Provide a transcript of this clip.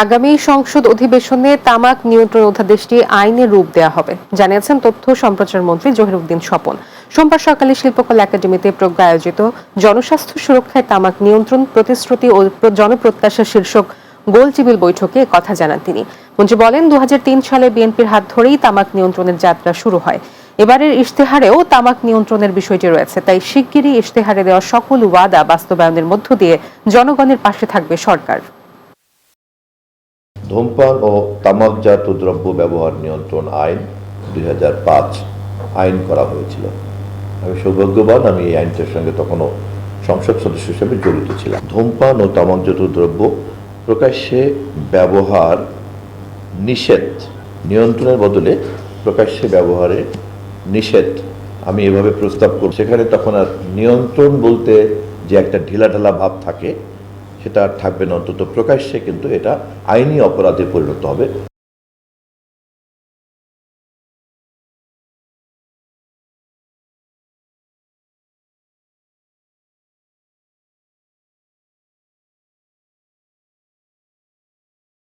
আগামী সংসদ অধিবেশনে তামাক নিয়ন্ত্রণ অধ্যাদেশটি আইনের রূপ দেওয়া হবে জানিয়েছেন তথ্য সম্প্রচার মন্ত্রী জহিরুদ্দিন স্বপন। সোমবার সকালে শিল্পকলা একাডেমিতে প্রজ্ঞা আয়োজিত জনস্বাস্থ্য সুরক্ষায় তামাক নিয়ন্ত্রণ প্রতিশ্রুতি ও জনপ্রত্যাশা শীর্ষক গোলটেবিল বৈঠকে কথা জানান তিনি। মন্ত্রী বলেন 2003 সালে বিএনপির হাত ধরেই তামাক নিয়ন্ত্রণের যাত্রা শুরু হয়। এবারের ইশতেহারেও তামাক নিয়ন্ত্রণের বিষয়টি রয়েছে, তাই শিগগিরই ইশতেহারে দেওয়া সকল ওয়াদা বাস্তবায়নের মধ্য দিয়ে জনগণের পাশে থাকবে সরকার। ধূমপান ও তামাকজাত দ্রব্য ব্যবহার নিয়ন্ত্রণ আইন 2005 আইন করা হয়েছিল। আমি সৌভাগ্যবান, আমি এই আইনটার সঙ্গে তখনও সংসদ সদস্য হিসেবে জড়িত ছিলাম। ধূমপান ও তামাকজাত দ্রব্য প্রকাশ্যে ব্যবহার নিষেধ, নিয়ন্ত্রণের বদলে প্রকাশ্যে ব্যবহারে নিষেধ আমি এভাবে প্রস্তাব করি। সেখানে তখন আর নিয়ন্ত্রণ বলতে যে একটা ঢিলাঢালা ভাব থাকে সেটা আর থাকবে না, অন্তত প্রকাশ্যে কিন্তু এটা আইনি অপরাধে পরিণত হবে।